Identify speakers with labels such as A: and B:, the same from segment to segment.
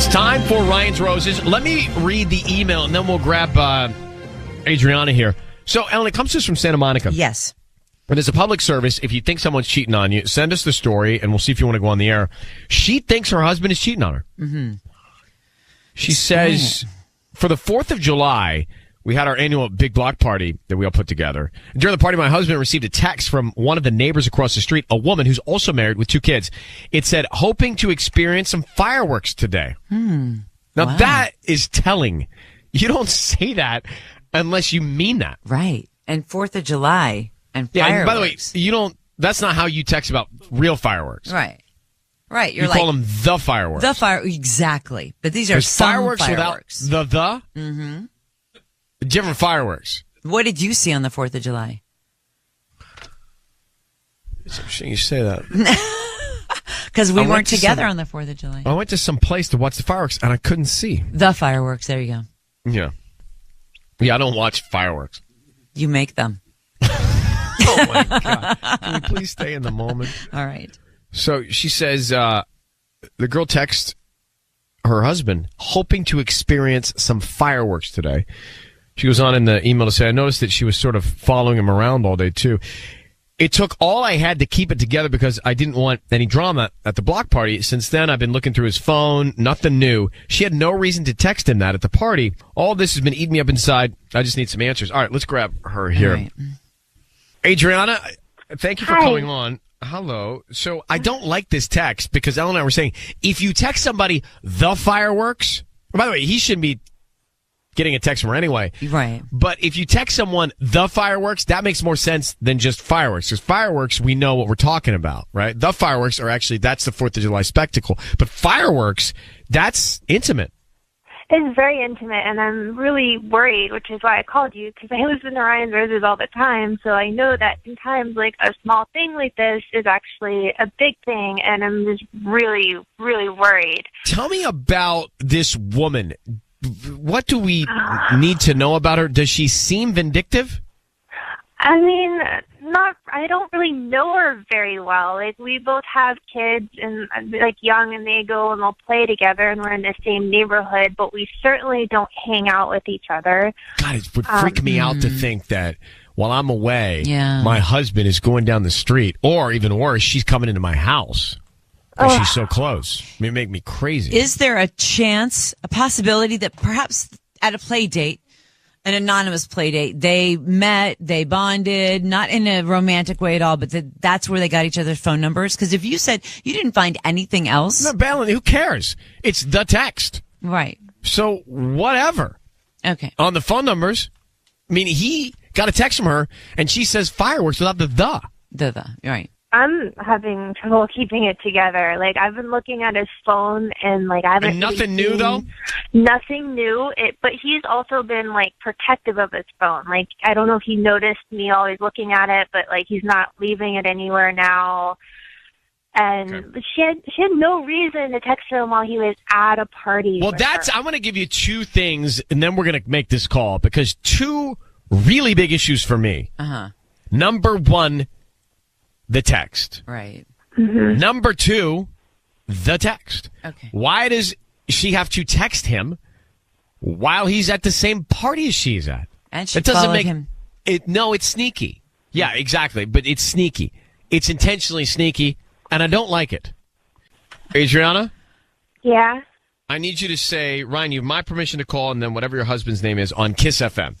A: It's time for Ryan's Roses. Let me read the email, and then we'll grab Adriana here. So, Ellen, it comes to us from Santa Monica.
B: Yes.
A: And as a public service, if you think someone's cheating on you, send us the story, and we'll see if you want to go on the air. She thinks her husband is cheating on her. Mm-hmm. She says, for the 4th of July, we had our annual big block party that we all put together. During the party, my husband received a text from one of the neighbors across the street, a woman who's also married with 2 kids. It said, hoping to experience some fireworks today. Now, that is telling. You don't say that unless you mean that.
B: Right. And 4th of July and fireworks.
A: Yeah, and by the way, you don't. That's not how you text about real fireworks.
B: Right. Right.
A: You call them the fireworks.
B: Exactly. But these are some
A: fireworks
B: without
A: the. Mm-hmm. Different fireworks.
B: What did you see on the 4th of July?
A: It's interesting you say that.
B: Because we weren't together on the 4th of July.
A: I went to some place to watch the fireworks, and I couldn't see.
B: The fireworks. There you go.
A: Yeah. Yeah, I don't watch fireworks.
B: You make them.
A: Oh, my God. Can we please stay in the moment?
B: All right.
A: So she says the girl texts her husband, hoping to experience some fireworks today. She goes on in the email to say, I noticed that she was sort of following him around all day, too. It took all I had to keep it together because I didn't want any drama at the block party. Since then, I've been looking through his phone. Nothing new. She had no reason to text him that at the party. All this has been eating me up inside. I just need some answers. All right, let's grab her here. Right. Adriana, thank you for calling on. Hello. So I don't like this text because Ellen and I were saying, if you text somebody the fireworks, by the way, he shouldn't be getting a text from her anyway.
B: Right.
A: But if you text someone the fireworks, that makes more sense than just fireworks. Because fireworks, we know what we're talking about, right? The fireworks are actually, that's the 4th of July spectacle. But fireworks, that's intimate.
C: It's very intimate, and I'm really worried, which is why I called you, because I listen to Ryan's Roses all the time, so I know that sometimes, like, a small thing like this is actually a big thing, and I'm just really, really worried.
A: Tell me about this woman. What do we need to know about her? Does she seem vindictive?
C: I mean, I don't really know her very well. Like, we both have kids and, like, young, and they go and they'll play together, and we're in the same neighborhood, but we certainly don't hang out with each other.
A: God, it would freak me out to think that while I'm away, my husband is going down the street, or even worse, she's coming into my house. She's so close. I mean, it make me crazy.
B: Is there a chance, a possibility that perhaps at a play date, an anonymous play date, they met, they bonded, not in a romantic way at all, but that's where they got each other's phone numbers? Because if you said you didn't find anything else.
A: No, Balin, who cares? It's the text.
B: Right.
A: So whatever.
B: Okay.
A: On the phone numbers, I mean, he got a text from her, and she says fireworks without the.
B: The, right.
C: I'm having trouble keeping it together. Like, I've been looking at his phone, and, like, I haven't.
A: And nothing new, though?
C: Nothing new. But he's also been, like, protective of his phone. Like, I don't know if he noticed me always looking at it, but, like, he's not leaving it anywhere now. And she had no reason to text him while he was at a party.
A: Well, I'm going to give you 2 things, and then we're going to make this call, because 2 really big issues for me.
B: Uh-huh.
A: Number 1, the text.
B: Right.
C: Mm-hmm.
A: Number 2, the text.
B: Okay.
A: Why does she have to text him while he's at the same party as she's at?
B: And she followed him.
A: No, it's sneaky. Yeah, exactly. But it's sneaky. It's intentionally sneaky, and I don't like it. Adriana?
C: Yeah?
A: I need you to say, Ryan, you have my permission to call, and then whatever your husband's name is on Kiss FM.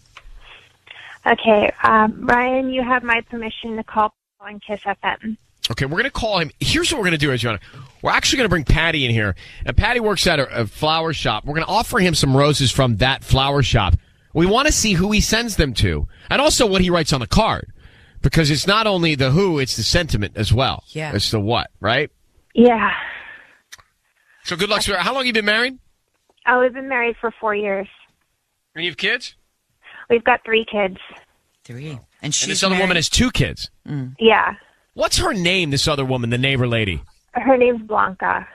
C: Okay. Ryan, you have my permission to call on Kiss FM.
A: Okay, we're going to call him. Here's what we're going to do, Adriana. We're actually going to bring Patty in here. And Patty works at a flower shop. We're going to offer him some roses from that flower shop. We want to see who he sends them to. And also what he writes on the card. Because it's not only the who, it's the sentiment as well.
B: Yeah.
A: It's the what, right?
C: Yeah.
A: So good luck, sir. How long have you been married?
C: Oh, we've been married for 4 years.
A: And you have kids?
C: We've got 3 kids.
B: 3.
A: And this other woman has 2 kids?
B: Mm.
C: Yeah.
A: What's her name, this other woman, the neighbor lady?
C: Her name's Blanca.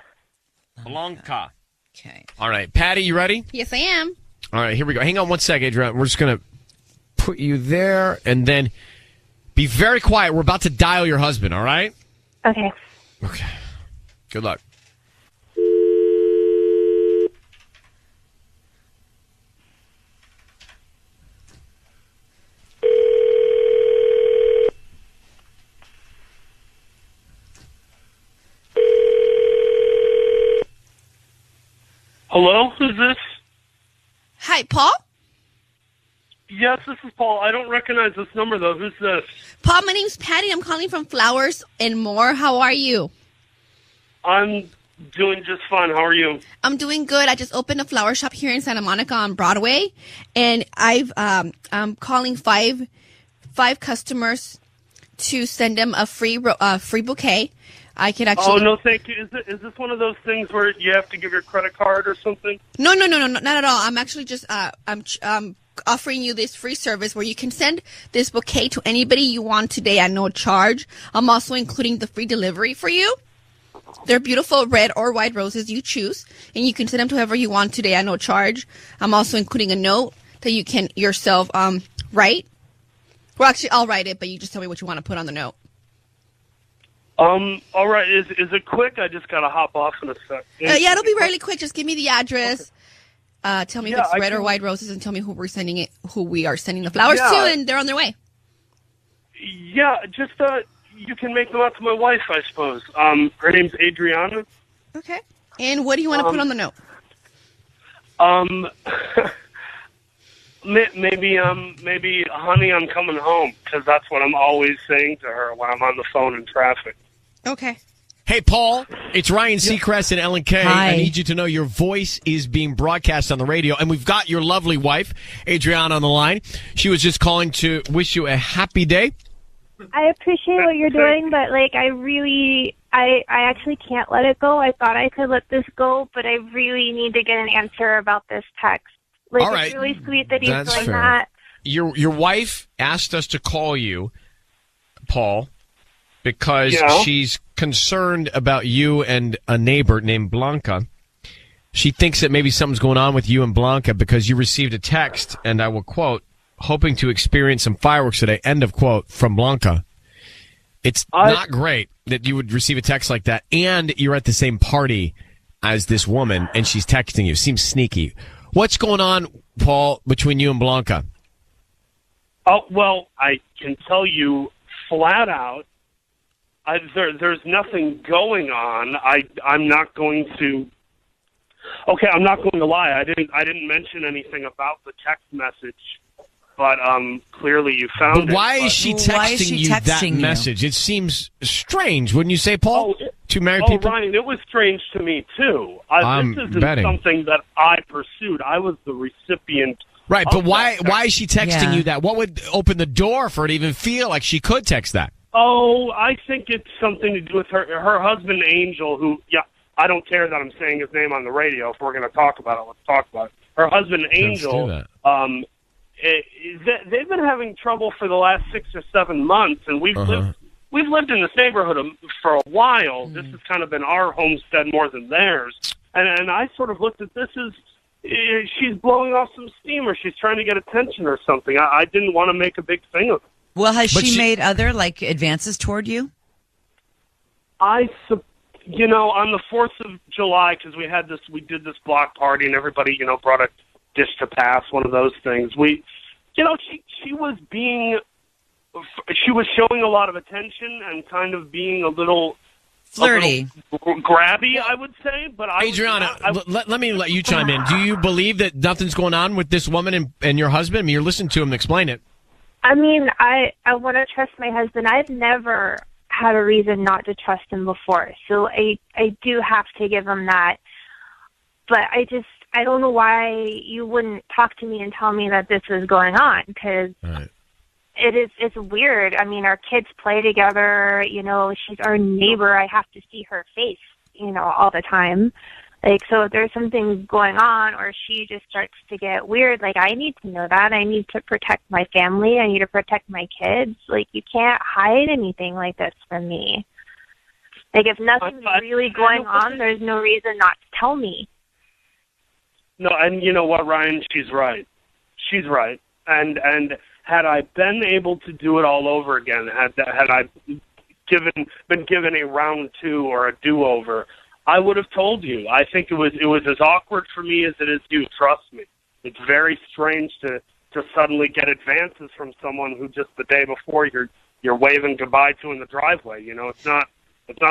A: Blanca.
B: Okay.
A: All right. Patty, you ready?
D: Yes, I am.
A: All right, here we go. Hang on one second, Adriana. We're just going to put you there, and then be very quiet. We're about to dial your husband, all right?
C: Okay.
A: Okay. Good luck.
D: Hello, who's this?
E: Hi, Paul?
D: Yes, this is Paul. I don't recognize this number, though. Who's this?
E: Paul, my name's Patty. I'm calling from Flowers and More. How are you?
D: I'm doing just fine. How are you?
E: I'm doing good. I just opened a flower shop here in Santa Monica on Broadway, and I'm calling five customers to send them a free bouquet. I could actually.
D: Oh no, thank you. Is this one of those things where you have to give your credit card or something?
E: No, not at all. I'm actually just I'm offering you this free service where you can send this bouquet to anybody you want today at no charge. I'm also including the free delivery for you. They're beautiful red or white roses, you choose, and you can send them to whoever you want today at no charge. I'm also including a note that you can yourself write. Well, actually, I'll write it, but you just tell me what you want to put on the note.
D: All right. Is it quick? I just gotta hop off in a sec.
E: Yeah, it'll be really quick. Just give me the address. Okay. Tell me if it's red or white roses, and tell me who we are sending the flowers to, and they're on their way.
D: Yeah, just you can make them out to my wife, I suppose. Her name's Adriana.
E: Okay. And what do you want to put on the note?
D: Maybe, honey, I'm coming home, because that's what I'm always saying to her when I'm on the phone in traffic.
E: Okay.
A: Hey, Paul, it's Ryan Seacrest and Ellen Kay.
B: Hi.
A: I need you to know your voice is being broadcast on the radio, and we've got your lovely wife, Adriana, on the line. She was just calling to wish you a happy day.
C: I appreciate what you're doing, but like I actually can't let it go. I thought I could let this go, but I really need to get an answer about this text. Like,
A: All right.
C: It's really sweet that he's
A: That's
C: doing
A: fair.
C: that.
A: Your wife asked us to call you, Paul, because she's concerned about you and a neighbor named Blanca. She thinks that maybe something's going on with you and Blanca because you received a text, and I will quote, hoping to experience some fireworks today, end of quote, from Blanca. It's not great that you would receive a text like that, and you're at the same party as this woman, and she's texting you. Seems sneaky. What's going on, Paul, between you and Blanca?
D: Oh, well, I can tell you flat out, there's nothing going on. I'm not going to. Okay, I'm not going to lie. I didn't mention anything about the text message, but clearly you found it.
A: Why is she texting you that message? It seems strange, wouldn't you say, Paul? Two married people.
D: Ryan, it was strange to me too.
A: I'm
D: this isn't
A: betting.
D: something that I pursued. I was the recipient.
A: Right, but why is she texting
B: Yeah.
A: you that? What would open the door for her to even feel like she could text that?
D: Oh, I think it's something to do with her husband, Angel, who, I don't care that I'm saying his name on the radio. If we're going to talk about it, let's talk about it. Her husband, Angel, they've been having trouble for the last 6 or 7 months, and we've lived in this neighborhood for a while. This has kind of been our homestead more than theirs. And I sort of looked at this as she's blowing off some steam, or she's trying to get attention or something. I didn't want to make a big thing of it.
B: Well, has she made other advances toward you?
D: On the 4th of July, because we did this block party, and everybody, brought a dish to pass, one of those things. She was showing a lot of attention and kind of being a little
B: flirty,
D: grabby, I would say. But
A: Adriana, let me let you chime in. Do you believe that nothing's going on with this woman and your husband? I mean, you're listening to him explain it.
C: I mean, I want to trust my husband. I've never had a reason not to trust him before, so I do have to give him that. But I don't know why you wouldn't talk to me and tell me that this was going on, because it's weird. I mean, our kids play together. She's our neighbor. I have to see her face, all the time. So if there's something going on, or she just starts to get weird, I need to know that. I need to protect my family. I need to protect my kids. You can't hide anything like this from me. If nothing's really going on, there's no reason not to tell me.
D: No, and you know what, Ryan? She's right. She's right. And had I been able to do it all over again, had I been given a round 2 or a do-over, I would have told you. I think it was as awkward for me as it is you. Trust me. It's very strange to suddenly get advances from someone who just the day before you're waving goodbye to in the driveway. It's not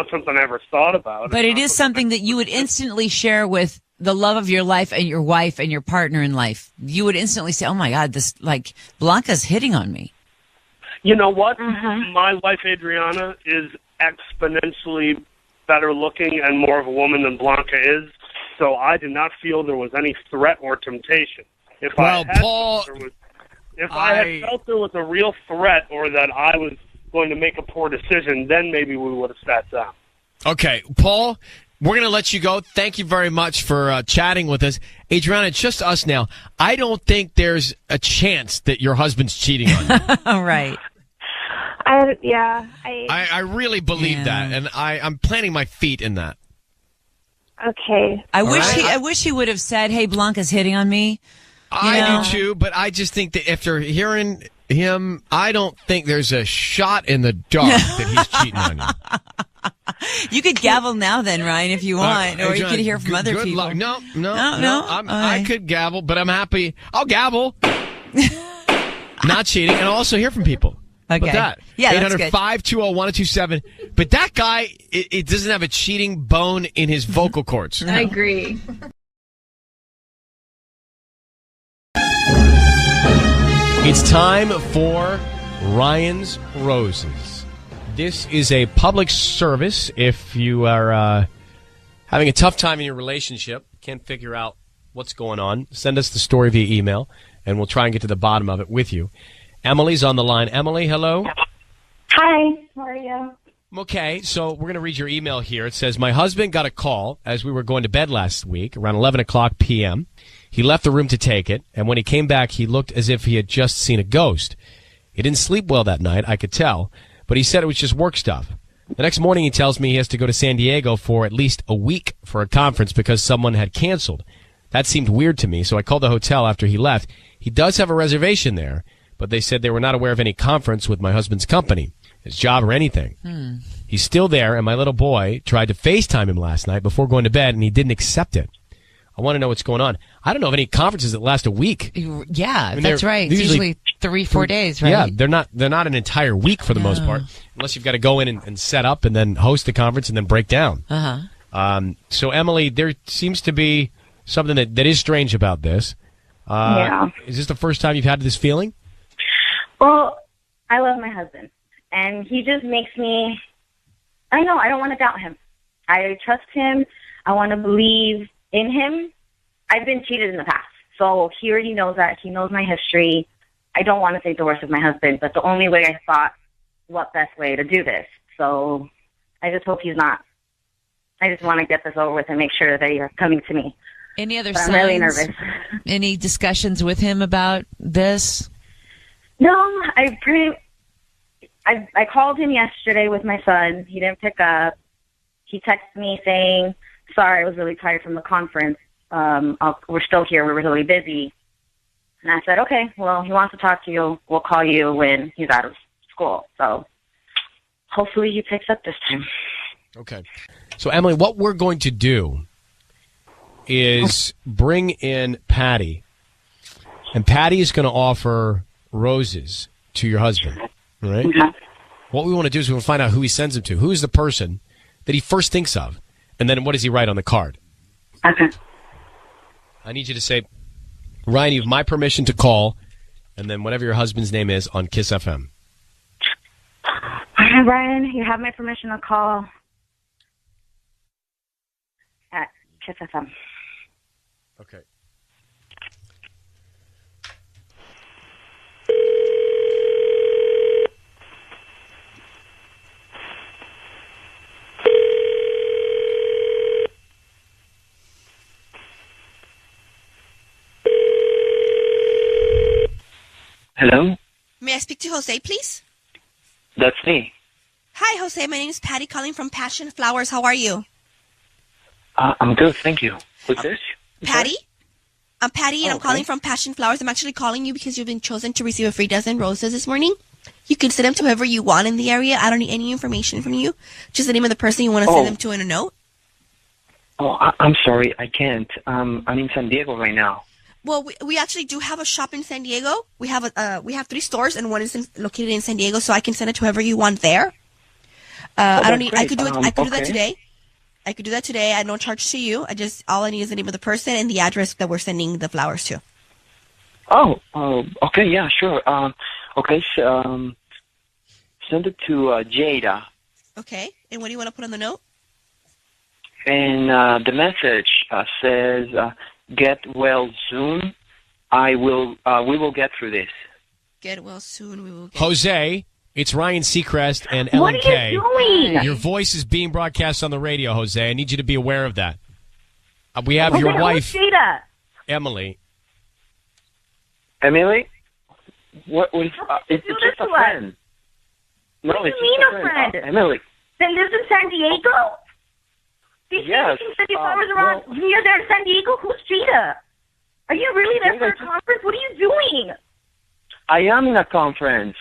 D: something I ever thought about.
B: But it is something that you would instantly share with the love of your life and your wife and your partner in life, you would instantly say, "Oh my God, this like Blanca's hitting on me."
D: You know what? My wife, Adriana, is exponentially better looking and more of a woman than Blanca is, so I did not feel there was any threat or temptation. If I had felt there was a real threat or that I was going to make a poor decision, then maybe we would have sat down.
A: Okay, Paul, we're going to let you go. Thank you very much for chatting with us. Adriana, it's just us now. I don't think there's a chance that your husband's cheating on you.
B: All right.
A: I really believe that, and I'm planting my feet in that.
C: Okay.
B: I wish he would have said, "Hey, Blanca's hitting on me."
A: I do too, but I just think that after hearing him, I don't think there's a shot in the dark that he's cheating on you.
B: You could gavel now, then, Ryan, if you want, or you could hear from other
A: good
B: people.
A: Luck. No.
B: All
A: I
B: right.
A: could gavel, but I'm happy. I'll gavel. Not cheating, and I'll also hear from people.
B: Okay.
A: But that.
B: Yeah, that's good.
A: 800-520-1027. But that guy, it doesn't have a cheating bone in his vocal cords.
F: I agree.
A: It's time for Ryan's Roses. This is a public service. If you are having a tough time in your relationship, can't figure out what's going on, send us the story via email, and we'll try and get to the bottom of it with you. Emily's on the line. Emily, hello.
C: Hi. How are you?
A: Okay, so we're going to read your email here. It says, my husband got a call as we were going to bed last week, around 11 o'clock p.m. He left the room to take it, and when he came back, he looked as if he had just seen a ghost. He didn't sleep well that night, I could tell, but he said it was just work stuff. The next morning, he tells me he has to go to San Diego for at least a week for a conference because someone had canceled. That seemed weird to me, so I called the hotel after he left. He does have a reservation there, but they said they were not aware of any conference with my husband's company, his job, or anything. He's still there, and my little boy tried to FaceTime him last night before going to bed, and he didn't accept it. I want to know what's going on. I don't know of any conferences that last a week.
B: Yeah,
A: I mean,
B: that's right. It's usually 3-4 days, right?
A: Yeah, they're not an entire week for the most part, unless you've got to go in and set up and then host the conference and then break down. So, Emily, there seems to be something that is strange about this. Is this the first time you've had this feeling?
G: Well, I love my husband, and he just makes me, I don't want to doubt him. I trust him. I want to believe in him. I've been cheated in the past, so he already knows that. He knows my history. I don't want to think the worst of my husband, but the only way I thought, what best way to do this? So I just hope he's not. I just want to get this over with and make sure that you're coming to me.
B: Any other
G: But
B: signs?
G: I'm really nervous.
B: Any discussions with him about this?
G: No, I called him yesterday with my son. He didn't pick up. He texted me saying, sorry, I was really tired from the conference. We're still here. We're really busy. And I said, okay, well, he wants to talk to you. We'll call you when he's out of school. So hopefully he picks up this time.
A: Okay. So, Emily, what we're going to do is bring in Patty. And Patty is going to offer roses to your husband, all right? What we want to do is we want to find out who he sends them to. Who is the person that he first thinks of? And then what does he write on the card?
G: Okay.
A: I need you to say, Ryan, you have my permission to call, and then whatever your husband's name is on Kiss FM.
G: Hi, Brian. You have my permission to call at Kiss FM.
A: Okay.
H: Hello?
E: May I speak to Jose, please?
H: That's me.
E: Hi, Jose. My name is Patty calling from Passion Flowers. How are you?
H: I'm good, thank you. Who's this?
E: Patty? I'm Patty, and I'm calling from Passion Flowers. I'm actually calling you because you've been chosen to receive a free dozen roses this morning. You can send them to whoever you want in the area. I don't need any information from you. Just the name of the person you want to send them to in a note.
H: Oh, I'm sorry, I can't. I'm in San Diego right now.
E: Well, we actually do have a shop in San Diego. We have 3 stores, and one is located in San Diego, so I can send it to whoever you want there. I don't need. I could do it. I could do that today. I could do that today at no charge to you. All I need is the name of the person and the address that we're sending the flowers to.
H: Oh, okay, yeah, sure. Okay, send it to Jada.
E: Okay, and what do you want to put on the note?
H: And the message says, "Get well soon. We will get through this."
E: Get well soon. We will.
A: Jose, it's Ryan Seacrest and Ellen
C: What
A: Kay.
C: are you doing?
A: Your voice is being broadcast on the radio, Jose. I need you to be aware of that. We have
C: Okay,
A: your
C: who's
A: wife,
C: Jada?
A: Emily.
H: Emily, what is? It's
C: do
H: just
C: this
H: a
C: to us?
H: friend. No,
C: What do
H: it's
C: you
H: just
C: mean
H: a
C: a
H: friend.
C: friend?
H: Emily.
C: They lives in San Diego? These
H: Yes,
C: people can send you flowers around near there in San Diego? Who's Jada? Are you really there for a conference? What are you doing?
H: I am in a conference.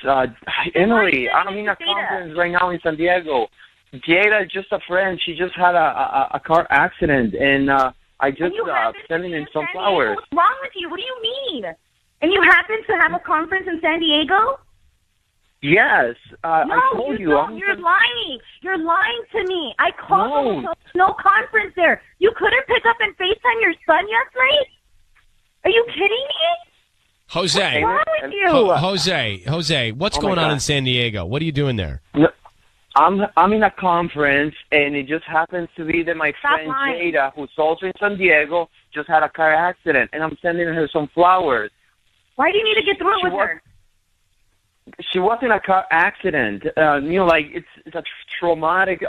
H: Emily,
C: Why
H: I'm in
C: Jada?
H: a conference right now in San Diego. Jada is just a friend. She just had a car accident, and I just
C: And you happen to
H: sending
C: be
H: in
C: in
H: some
C: San Diego?
H: flowers.
C: What's wrong with you? What do you mean? And you happen to have a conference in San Diego?
H: Yes,
C: No,
H: I told you.
C: don't. You're lying. You're lying to me. I called them. No conference there. You couldn't pick up and FaceTime your son yesterday? Are you kidding me?
A: Jose.
C: What's wrong with you?
A: Jose, what's
H: Oh my
A: going on
H: God.
A: in San Diego? What are you doing there?
H: No, I'm in a conference, and it just happens to be that my
C: Stop
H: friend
C: lying.
H: Jada, who's also in San Diego, just had a car accident, and I'm sending her some flowers.
C: Why do you need to get through it with her?
H: She was in a car accident. Like it's a traumatic,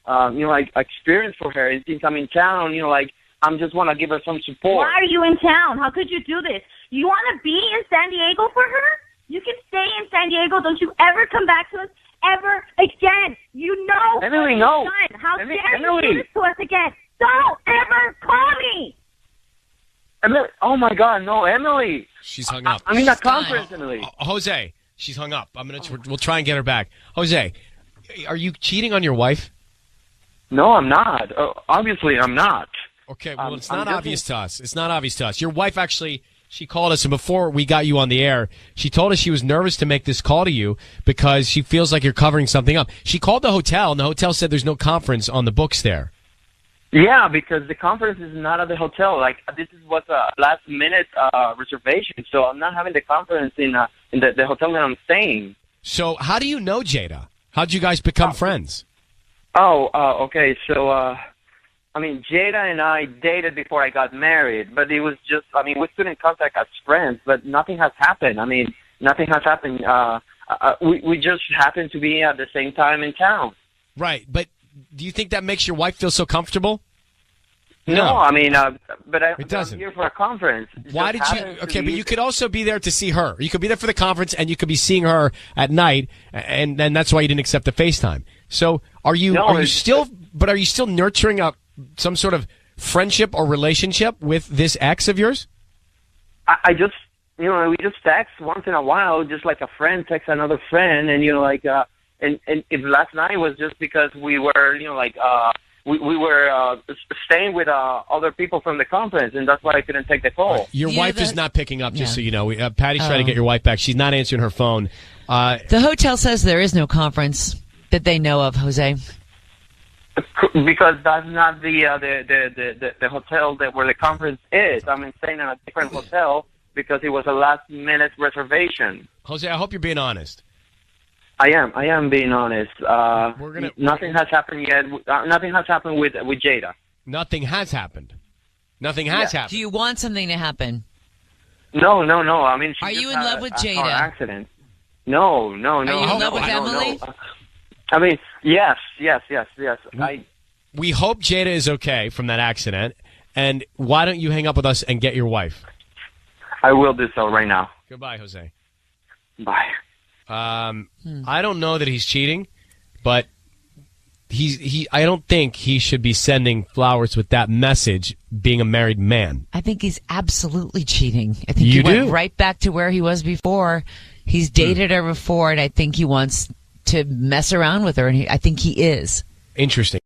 H: like experience for her. And since I'm in town, like I'm just want to give her some support.
C: Why are you in town? How could you do this? You want to be in San Diego for her? You can stay in San Diego. Don't you ever come back to us ever again. You know
H: Emily,
C: what
H: no.
C: you've done. How
H: Emily-
C: dare you
H: Emily.
C: do this to us again? Don't ever call me.
H: Emily, oh my God, no, Emily.
A: She's hung up.
H: I'm in a conference, Emily.
A: Jose, she's hung up. We'll try and get her back. Jose, are you cheating on your wife?
H: No, I'm not. Obviously, I'm not.
A: Okay, well, it's
H: I'm
A: not
H: just-
A: obvious to us. It's not obvious to us. Your wife actually, she called us, and before we got you on the air, she told us she was nervous to make this call to you because she feels like you're covering something up. She called the hotel, and the hotel said there's no conference on the books there.
H: Yeah, because the conference is not at the hotel. Like this was a last minute reservation, so I'm not having the conference in the hotel that I'm staying.
A: So how do you know Jada? How'd you guys become friends?
H: Okay. So, Jada and I dated before I got married, but it was just, we stood in contact as friends, but nothing has happened. Nothing has happened. We just happened to be at the same time in town.
A: Right, but do you think that makes your wife feel so comfortable?
H: No, but
A: It doesn't.
H: I'm here for a conference. It
A: Why
H: just
A: did you?
H: happens to
A: Okay, but
H: be-
A: you could also be there to see her. You could be there for the conference, and you could be seeing her at night, and that's why you didn't accept the FaceTime. So, are you still nurturing some sort of friendship or relationship with this ex of yours?
H: I just, we just text once in a while, just like a friend texts another friend, and and if last night was just because we were, we were staying with other people from the conference, and that's why I couldn't take the call.
A: Your wife is not picking up, just so you know. Patty's trying to get your wife back. She's not answering her phone.
B: The hotel says there is no conference that they know of, Jose.
H: Because that's not the hotel where the conference is. I'm staying in a different hotel because it was a last minute reservation.
A: Jose, I hope you're being honest.
H: I am being honest. Nothing has happened yet. Nothing has happened with Jada.
A: Nothing has happened. Nothing has happened.
B: Do you want something to happen?
H: No. She
B: Are
H: just
B: you in
H: had
B: love with
H: a car
B: Jada?
H: accident. No.
B: Are you in love with Emily?
H: Yes.
A: We hope Jada is okay from that accident. And why don't you hang up with us and get your wife?
H: I will do so right now.
A: Goodbye, Jose.
H: Bye.
A: I don't know that he's cheating, but I don't think he should be sending flowers with that message being a married man.
B: I think he's absolutely cheating. I think
A: You
B: he went
A: do?
B: right back to where he was before. He's dated her before, and I think he wants to mess around with her, and I think he is.
A: Interesting.